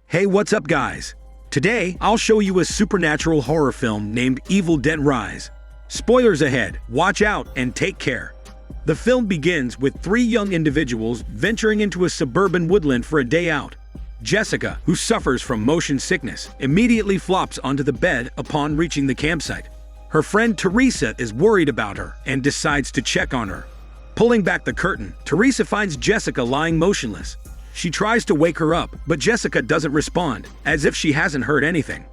Hey, what's up guys? Today, I'll show you a supernatural horror film named Evil Dead Rise. Spoilers ahead, watch out and take care. The film begins with three young individuals venturing into a suburban woodland for a day out. Jessica, who suffers from motion sickness, immediately flops onto the bed upon reaching the campsite. Her friend Teresa is worried about her and decides to check on her. Pulling back the curtain, Teresa finds Jessica lying motionless. She tries to wake her up, but Jessica doesn't respond, as if she hasn't heard anything.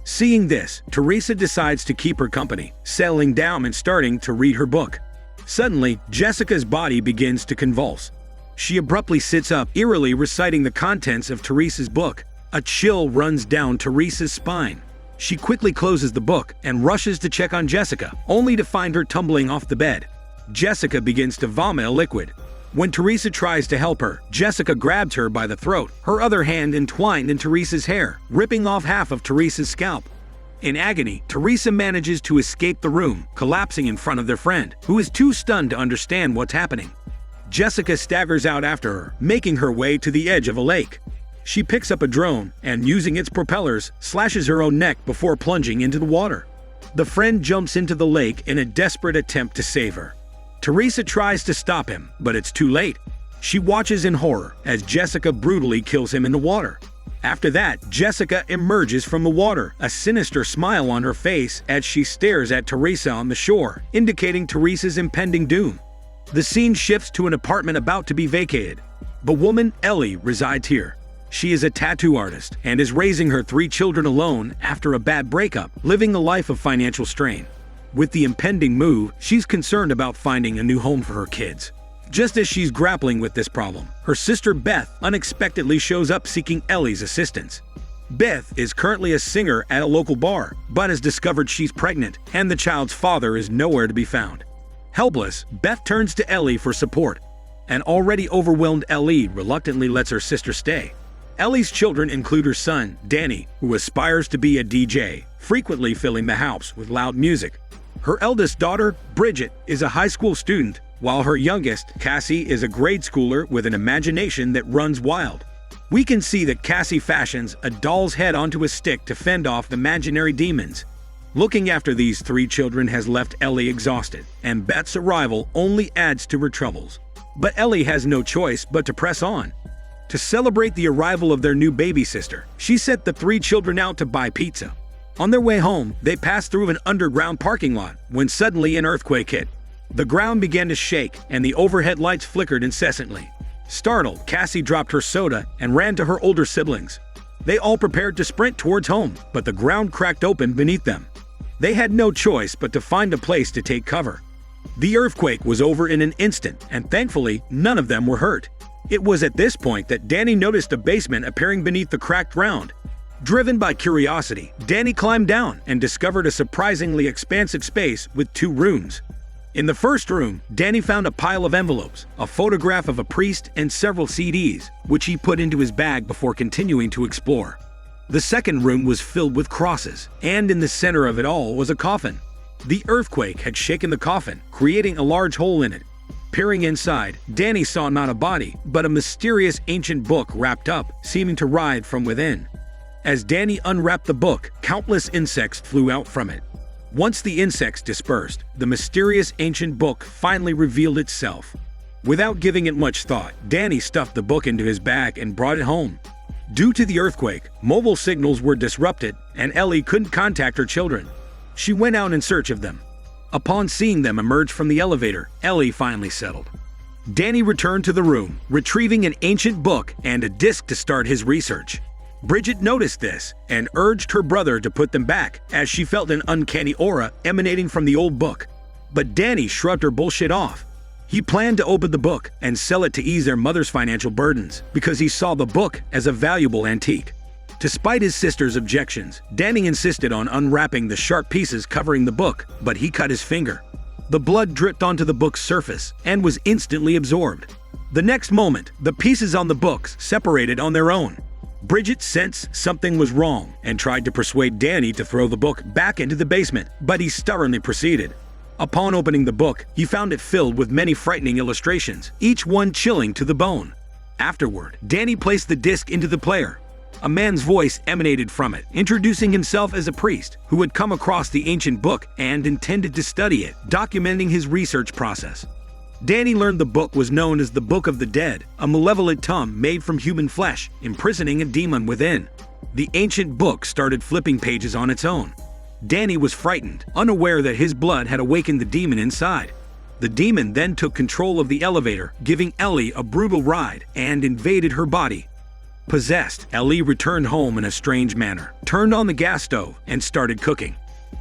Seeing this, Teresa decides to keep her company, settling down and starting to read her book. Suddenly, Jessica's body begins to convulse. She abruptly sits up, eerily reciting the contents of Teresa's book. A chill runs down Teresa's spine. She quickly closes the book and rushes to check on Jessica, only to find her tumbling off the bed. Jessica begins to vomit a liquid. When Teresa tries to help her, Jessica grabs her by the throat, her other hand entwined in Teresa's hair, ripping off half of Teresa's scalp. In agony, Teresa manages to escape the room, collapsing in front of their friend, who is too stunned to understand what's happening. Jessica staggers out after her, making her way to the edge of a lake. She picks up a drone and, using its propellers, slashes her own neck before plunging into the water. The friend jumps into the lake in a desperate attempt to save her. Teresa tries to stop him, but it's too late. She watches in horror as Jessica brutally kills him in the water. After that, Jessica emerges from the water, a sinister smile on her face as she stares at Teresa on the shore, indicating Teresa's impending doom. The scene shifts to an apartment about to be vacated. The woman, Ellie, resides here. She is a tattoo artist and is raising her three children alone after a bad breakup, living a life of financial strain. With the impending move, she's concerned about finding a new home for her kids. Just as she's grappling with this problem, her sister Beth unexpectedly shows up seeking Ellie's assistance. Beth is currently a singer at a local bar, but has discovered she's pregnant and the child's father is nowhere to be found. Helpless, Beth turns to Ellie for support. An already overwhelmed Ellie reluctantly lets her sister stay. Ellie's children include her son, Danny, who aspires to be a DJ, frequently filling the house with loud music. Her eldest daughter, Bridget, is a high school student, while her youngest, Cassie, is a grade schooler with an imagination that runs wild. We can see that Cassie fashions a doll's head onto a stick to fend off imaginary demons. Looking after these three children has left Ellie exhausted, and Beth's arrival only adds to her troubles. But Ellie has no choice but to press on. To celebrate the arrival of their new baby sister, she sent the three children out to buy pizza. On their way home, they passed through an underground parking lot when suddenly an earthquake hit. The ground began to shake and the overhead lights flickered incessantly. Startled, Cassie dropped her soda and ran to her older siblings. They all prepared to sprint towards home, but the ground cracked open beneath them. They had no choice but to find a place to take cover. The earthquake was over in an instant, and thankfully, none of them were hurt. It was at this point that Danny noticed a basement appearing beneath the cracked ground. Driven by curiosity, Danny climbed down and discovered a surprisingly expansive space with two rooms. In the first room, Danny found a pile of envelopes, a photograph of a priest, and several CDs, which he put into his bag before continuing to explore. The second room was filled with crosses, and in the center of it all was a coffin. The earthquake had shaken the coffin, creating a large hole in it. Peering inside, Danny saw not a body, but a mysterious ancient book wrapped up, seeming to writhe from within. As Danny unwrapped the book, countless insects flew out from it. Once the insects dispersed, the mysterious ancient book finally revealed itself. Without giving it much thought, Danny stuffed the book into his bag and brought it home. Due to the earthquake, mobile signals were disrupted, and Ellie couldn't contact her children. She went out in search of them. Upon seeing them emerge from the elevator, Ellie finally settled. Danny returned to the room, retrieving an ancient book and a disc to start his research. Bridget noticed this and urged her brother to put them back, as she felt an uncanny aura emanating from the old book. But Danny shrugged her bullshit off. He planned to open the book and sell it to ease their mother's financial burdens, because he saw the book as a valuable antique. Despite his sister's objections, Danny insisted on unwrapping the sharp pieces covering the book, but he cut his finger. The blood dripped onto the book's surface and was instantly absorbed. The next moment, the pieces on the books separated on their own. Bridget sensed something was wrong and tried to persuade Danny to throw the book back into the basement, but he stubbornly proceeded. Upon opening the book, he found it filled with many frightening illustrations, each one chilling to the bone. Afterward, Danny placed the disc into the player. A man's voice emanated from it, introducing himself as a priest who had come across the ancient book and intended to study it, documenting his research process. Danny learned the book was known as the Book of the Dead, a malevolent tome made from human flesh, imprisoning a demon within. The ancient book started flipping pages on its own. Danny was frightened, unaware that his blood had awakened the demon inside. The demon then took control of the elevator, giving Ellie a brutal ride, and invaded her body. Possessed, Ellie returned home in a strange manner, turned on the gas stove, and started cooking.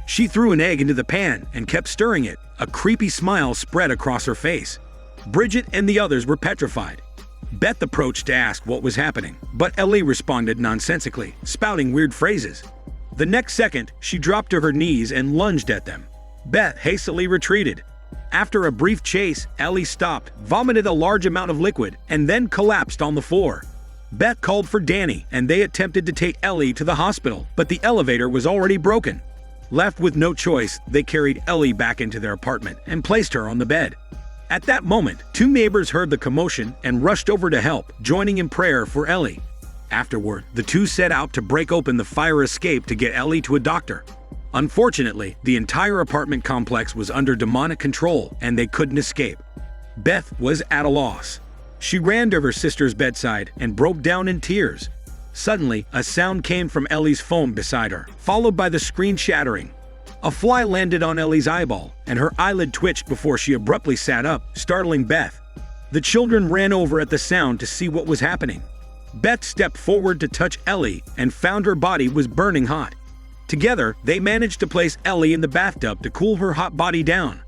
She threw an egg into the pan and kept stirring it. A creepy smile spread across her face. Bridget and the others were petrified. Beth approached to ask what was happening, but Ellie responded nonsensically, spouting weird phrases. The next second, she dropped to her knees and lunged at them. Beth hastily retreated. After a brief chase, Ellie stopped, vomited a large amount of liquid, and then collapsed on the floor. Beth called for Danny, and they attempted to take Ellie to the hospital, but the elevator was already broken. Left with no choice, they carried Ellie back into their apartment and placed her on the bed. At that moment, two neighbors heard the commotion and rushed over to help, joining in prayer for Ellie. Afterward, the two set out to break open the fire escape to get Ellie to a doctor. Unfortunately, the entire apartment complex was under demonic control and they couldn't escape. Beth was at a loss. She ran to her sister's bedside and broke down in tears. Suddenly, a sound came from Ellie's phone beside her, followed by the screen shattering. A fly landed on Ellie's eyeball, and her eyelid twitched before she abruptly sat up, startling Beth. The children ran over at the sound to see what was happening. Beth stepped forward to touch Ellie and found her body was burning hot. Together, they managed to place Ellie in the bathtub to cool her hot body down.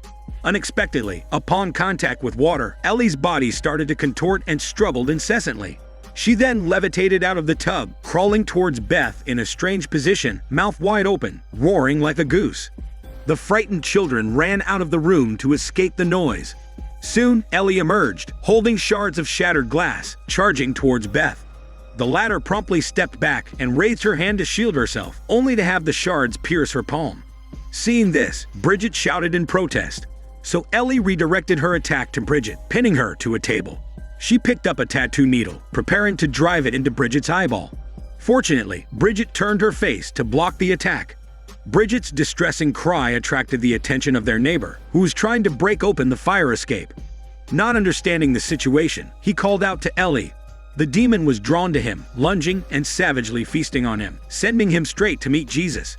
Unexpectedly, upon contact with water, Ellie's body started to contort and struggled incessantly. She then levitated out of the tub, crawling towards Beth in a strange position, mouth wide open, roaring like a goose. The frightened children ran out of the room to escape the noise. Soon, Ellie emerged, holding shards of shattered glass, charging towards Beth. The latter promptly stepped back and raised her hand to shield herself, only to have the shards pierce her palm. Seeing this, Bridget shouted in protest. So Ellie redirected her attack to Bridget, pinning her to a table. She picked up a tattoo needle, preparing to drive it into Bridget's eyeball. Fortunately, Bridget turned her face to block the attack. Bridget's distressing cry attracted the attention of their neighbor, who was trying to break open the fire escape. Not understanding the situation, he called out to Ellie. The demon was drawn to him, lunging and savagely feasting on him, sending him straight to meet Jesus.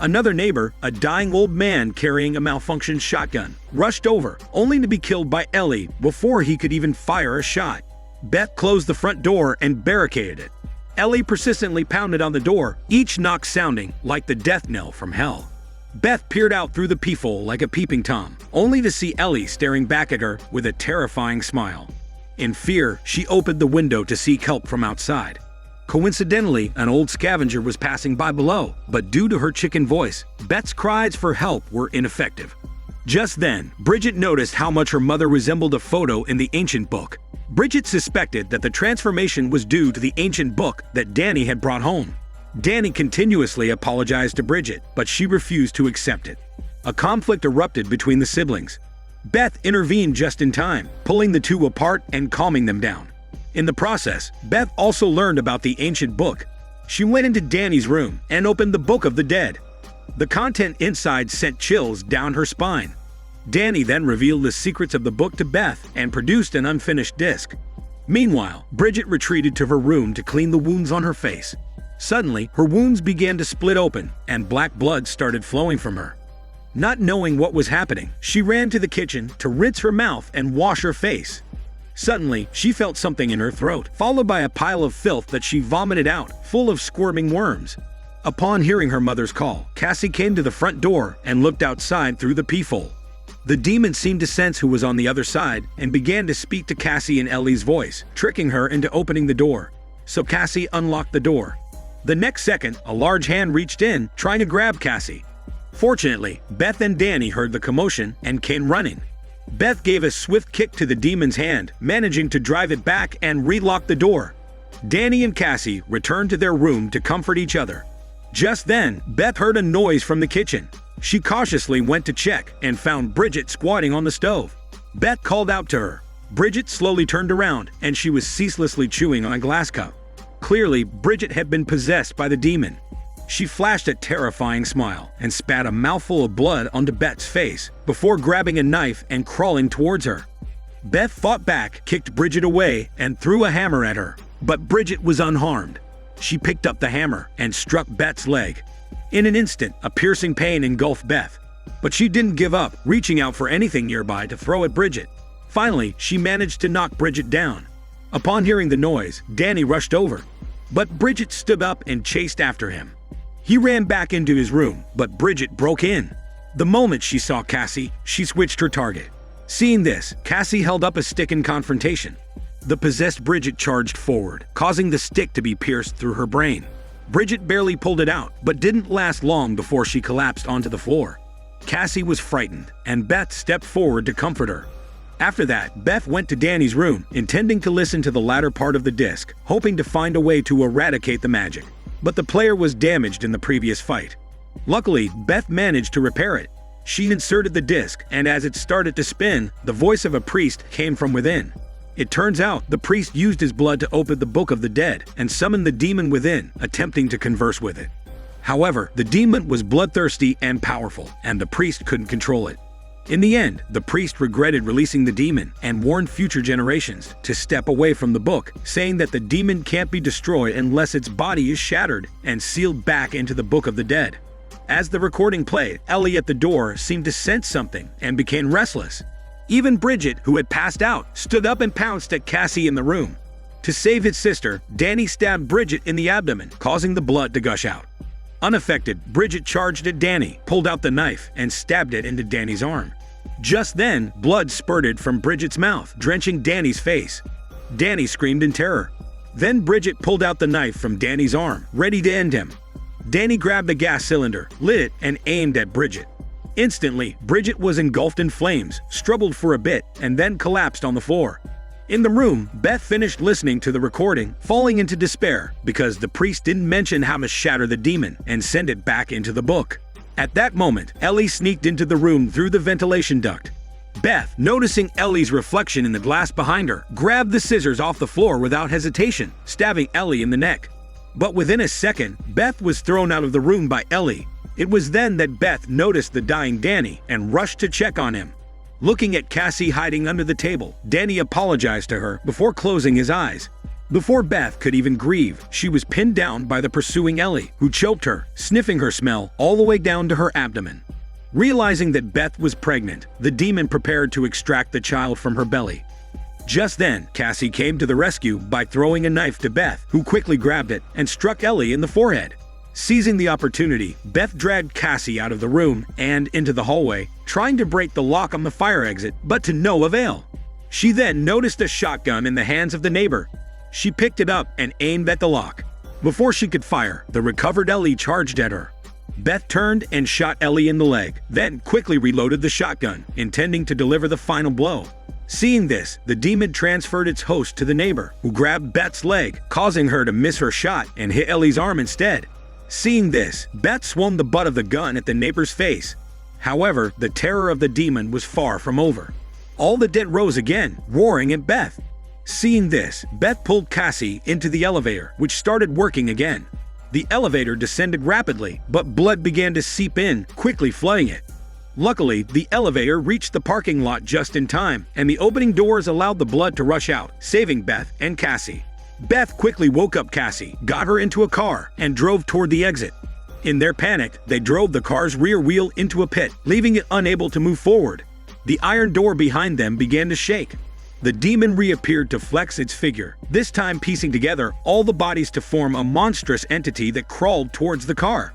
Another neighbor, a dying old man carrying a malfunctioned shotgun, rushed over, only to be killed by Ellie before he could even fire a shot. Beth closed the front door and barricaded it. Ellie persistently pounded on the door, each knock sounding like the death knell from hell. Beth peered out through the peephole like a peeping Tom, only to see Ellie staring back at her with a terrifying smile. In fear, she opened the window to seek help from outside. Coincidentally, an old scavenger was passing by below, but due to her chicken voice, Beth's cries for help were ineffective. Just then, Bridget noticed how much her mother resembled a photo in the ancient book. Bridget suspected that the transformation was due to the ancient book that Danny had brought home. Danny continuously apologized to Bridget, but she refused to accept it. A conflict erupted between the siblings. Beth intervened just in time, pulling the two apart and calming them down. In the process, Beth also learned about the ancient book. She went into Danny's room and opened the Book of the Dead. The content inside sent chills down her spine. Danny then revealed the secrets of the book to Beth and produced an unfinished disc. Meanwhile, Bridget retreated to her room to clean the wounds on her face. Suddenly, her wounds began to split open and black blood started flowing from her. Not knowing what was happening, she ran to the kitchen to rinse her mouth and wash her face. Suddenly, she felt something in her throat, followed by a pile of filth that she vomited out, full of squirming worms. Upon hearing her mother's call, Cassie came to the front door and looked outside through the peephole. The demon seemed to sense who was on the other side and began to speak to Cassie in Ellie's voice, tricking her into opening the door. So Cassie unlocked the door. The next second, a large hand reached in, trying to grab Cassie. Fortunately, Beth and Danny heard the commotion and came running. Beth gave a swift kick to the demon's hand, managing to drive it back and relock the door. Danny and Cassie returned to their room to comfort each other. Just then, Beth heard a noise from the kitchen. She cautiously went to check and found Bridget squatting on the stove. Beth called out to her. Bridget slowly turned around and she was ceaselessly chewing on a glass cup. Clearly, Bridget had been possessed by the demon. She flashed a terrifying smile and spat a mouthful of blood onto Beth's face before grabbing a knife and crawling towards her. Beth fought back, kicked Bridget away, and threw a hammer at her. But Bridget was unharmed. She picked up the hammer and struck Beth's leg. In an instant, a piercing pain engulfed Beth. But she didn't give up, reaching out for anything nearby to throw at Bridget. Finally, she managed to knock Bridget down. Upon hearing the noise, Danny rushed over. But Bridget stood up and chased after him. He ran back into his room, but Bridget broke in. The moment she saw Cassie, she switched her target. Seeing this, Cassie held up a stick in confrontation. The possessed Bridget charged forward, causing the stick to be pierced through her brain. Bridget barely pulled it out, but didn't last long before she collapsed onto the floor. Cassie was frightened, and Beth stepped forward to comfort her. After that, Beth went to Danny's room, intending to listen to the latter part of the disc, hoping to find a way to eradicate the magic. But the player was damaged in the previous fight. Luckily, Beth managed to repair it. She inserted the disc, and as it started to spin, the voice of a priest came from within. It turns out the priest used his blood to open the Book of the Dead and summon the demon within, attempting to converse with it. However, the demon was bloodthirsty and powerful, and the priest couldn't control it. In the end, the priest regretted releasing the demon and warned future generations to step away from the book, saying that the demon can't be destroyed unless its body is shattered and sealed back into the Book of the Dead. As the recording played, Ellie at the door seemed to sense something and became restless. Even Bridget, who had passed out, stood up and pounced at Cassie in the room. To save his sister, Danny stabbed Bridget in the abdomen, causing the blood to gush out. Unaffected, Bridget charged at Danny, pulled out the knife, and stabbed it into Danny's arm. Just then, blood spurted from Bridget's mouth, drenching Danny's face. Danny screamed in terror. Then Bridget pulled out the knife from Danny's arm, ready to end him. Danny grabbed the gas cylinder, lit it, and aimed at Bridget. Instantly, Bridget was engulfed in flames, struggled for a bit, and then collapsed on the floor. In the room, Beth finished listening to the recording, falling into despair because the priest didn't mention how to shatter the demon and send it back into the book. At that moment, Ellie sneaked into the room through the ventilation duct. Beth, noticing Ellie's reflection in the glass behind her, grabbed the scissors off the floor without hesitation, stabbing Ellie in the neck. But within a second, Beth was thrown out of the room by Ellie. It was then that Beth noticed the dying Danny and rushed to check on him. Looking at Cassie hiding under the table, Danny apologized to her before closing his eyes. Before Beth could even grieve, she was pinned down by the pursuing Ellie, who choked her, sniffing her smell all the way down to her abdomen. Realizing that Beth was pregnant, the demon prepared to extract the child from her belly. Just then, Cassie came to the rescue by throwing a knife to Beth, who quickly grabbed it and struck Ellie in the forehead. Seizing the opportunity, Beth dragged Cassie out of the room and into the hallway, trying to break the lock on the fire exit, but to no avail. She then noticed a shotgun in the hands of the neighbor. She picked it up and aimed at the lock. Before she could fire, the recovered Ellie charged at her. Beth turned and shot Ellie in the leg, then quickly reloaded the shotgun, intending to deliver the final blow. Seeing this, the demon transferred its host to the neighbor, who grabbed Beth's leg, causing her to miss her shot and hit Ellie's arm instead. Seeing this, Beth swung the butt of the gun at the neighbor's face. However, the terror of the demon was far from over. All the dead rose again, roaring at Beth. Seeing this, Beth pulled Cassie into the elevator, which started working again. The elevator descended rapidly, but blood began to seep in, quickly flooding it. Luckily, the elevator reached the parking lot just in time, and the opening doors allowed the blood to rush out, saving Beth and Cassie. Beth quickly woke up Cassie, got her into a car, and drove toward the exit. In their panic, they drove the car's rear wheel into a pit, leaving it unable to move forward. The iron door behind them began to shake. The demon reappeared to flex its figure, this time piecing together all the bodies to form a monstrous entity that crawled towards the car.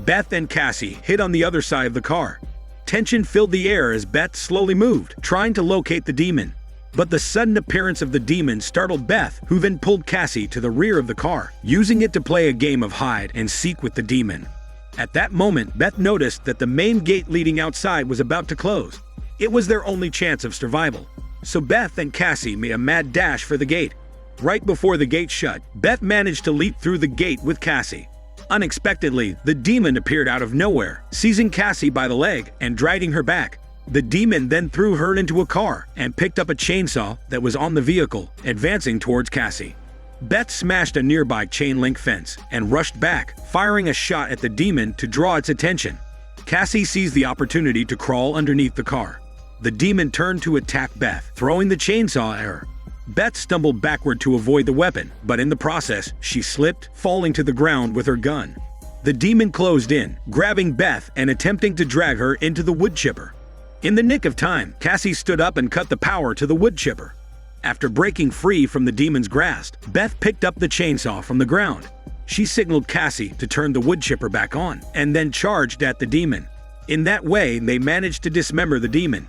Beth and Cassie hid on the other side of the car. Tension filled the air as Beth slowly moved, trying to locate the demon. But the sudden appearance of the demon startled Beth, who then pulled Cassie to the rear of the car, using it to play a game of hide and seek with the demon. At that moment, Beth noticed that the main gate leading outside was about to close. It was their only chance of survival. So Beth and Cassie made a mad dash for the gate. Right before the gate shut, Beth managed to leap through the gate with Cassie. Unexpectedly, the demon appeared out of nowhere, seizing Cassie by the leg and dragging her back. The demon then threw her into a car and picked up a chainsaw that was on the vehicle, advancing towards Cassie. Beth smashed a nearby chain link fence and rushed back, firing a shot at the demon to draw its attention. Cassie seized the opportunity to crawl underneath the car. The demon turned to attack Beth, throwing the chainsaw at her. Beth stumbled backward to avoid the weapon, but in the process, she slipped, falling to the ground with her gun. The demon closed in, grabbing Beth and attempting to drag her into the wood chipper. In the nick of time, Cassie stood up and cut the power to the wood chipper. After breaking free from the demon's grasp, Beth picked up the chainsaw from the ground. She signaled Cassie to turn the wood chipper back on, and then charged at the demon. In that way, they managed to dismember the demon.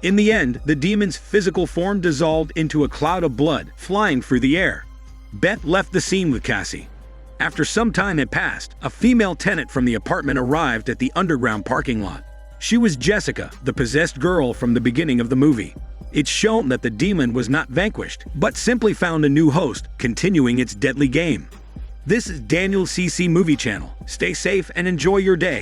In the end, the demon's physical form dissolved into a cloud of blood, flying through the air. Beth left the scene with Cassie. After some time had passed, a female tenant from the apartment arrived at the underground parking lot. She was Jessica, the possessed girl from the beginning of the movie. It's shown that the demon was not vanquished, but simply found a new host, continuing its deadly game. This is Daniel CC Movie Channel. Stay safe and enjoy your day.